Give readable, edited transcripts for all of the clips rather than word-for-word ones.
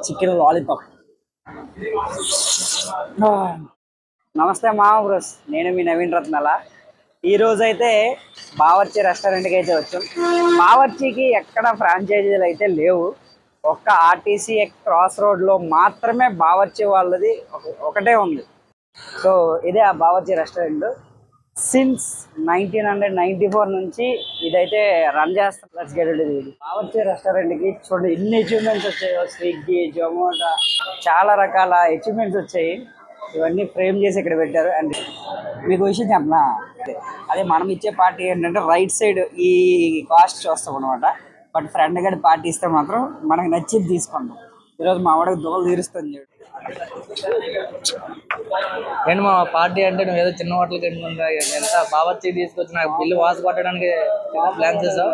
Chicken lollipop. నమస్తే మామ bros, నేను మీ నవీన్ రత్నాల. ఈరోజు అయితే బావర్చి రెస్టారెంట్కి అయితే వచ్చాం. బావర్చికి ఎక్కడ ఫ్రాంచైజీలు అయితే లేవు, ఒక్క ఆర్టీసీ క్రాస్ రోడ్లో మాత్రమే బావర్చి వాళ్ళది ఒకటే ఉంది. సో ఇదే ఆ బావర్చి రెస్టారెంట్. సిన్స్ 1994 నుంచి ఇదైతే రన్ చేస్తాం. ప్లస్ గెటెడ్ ఇది బావర్చి రెస్టారెంట్కి చూడండి ఎన్ని అచీవ్మెంట్స్ వచ్చాయో. స్విగ్గీ, జొమాటో, చాలా రకాల అచీవ్మెంట్స్ వచ్చాయి. ఇవన్నీ ఫ్రేమ్ చేసి ఇక్కడ పెట్టారు. అండ్ మీకు విషయం చెప్పనా, అదే మనం ఇచ్చే పార్టీ ఏంటంటే రైట్ సైడ్ ఈ కాస్ట్ చూస్తాం అనమాట. బట్ ఫ్రెండ్ గడి పార్టీ ఇస్తే మాత్రం మనకు నచ్చింది తీసుకుంటాం. ఈరోజు మా వాడికి దోలు తీరుస్తుంది చూడు. ఏంటి మా పార్టీ అంటే నువ్వు ఏదో చిన్న హోటల్కి వెళ్ళిందా? ఎంత బావర్చి తీసుకొచ్చి నాకు బిల్లు వాసు పట్టడానికి ప్లాన్ చేసావు.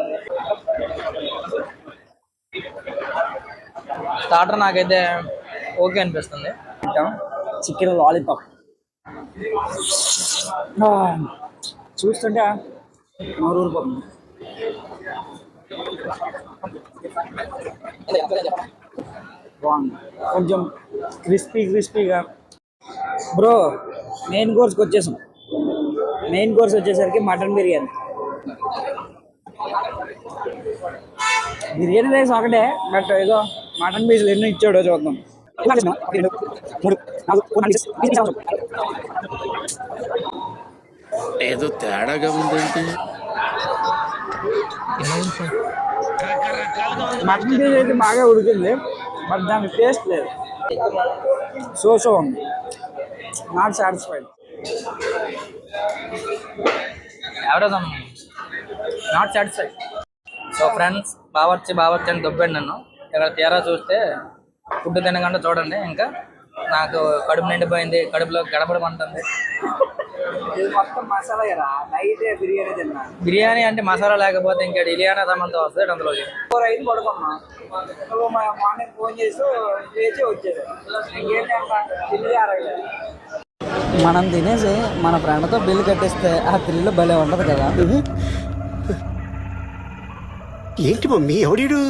స్టార్టర్ నాకైతే ఓకే అనిపిస్తుంది. చికెన్ లాలీపాప్ చూస్తుంటే నోరు ఊరిపోతుంది. బాగుంది, కొంచెం క్రిస్పీగా. బ్రో మెయిన్ కోర్స్కి వచ్చేసాం. మెయిన్ కోర్స్ వచ్చేసరికి మటన్ బిర్యానీ. బిర్యానీ రైస్ ఒకటే, బట్ ఏదో మటన్ పీసులు ఎన్నో ఇచ్చాడో చూద్దాం. ఏదో తేడాగా ఉందంటే మటన్ పీస్ అయితే బాగా ఉడికింది, బట్ దానికి టేస్ట్ లేదు. సో ఉంది, నాట్ సాటిస్ఫైడ్. ఎవరేదో not satisfied. So friends, Bawarchi అని దొబ్బాడు నన్ను. ఇక్కడ తీరా చూస్తే ఫుడ్ తినకుండా చూడండి, ఇంకా నాకు కడుపు నిండిపోయింది, కడుపులో గడపడమంటుంది. ఇది మొత్తం మసాలా కదా. నైట్ బిర్యానీ తిన్నా. బిర్యానీ అంటే మసాలా లేకపోతే ఇంకా ఇలియానా సమంతో వస్తుంది అందులోకి. 4-5 పడుకున్నా. మార్నింగ్ ఫోన్ చేసి లేచి వచ్చేది. మనం తినేసి మన ఫ్రెండ్తో బిల్లు కట్టిస్తే ఆ థ్రిల్ భలే ఉండదు కదా. ఏంటి మమ్మీ ఎవడీడు?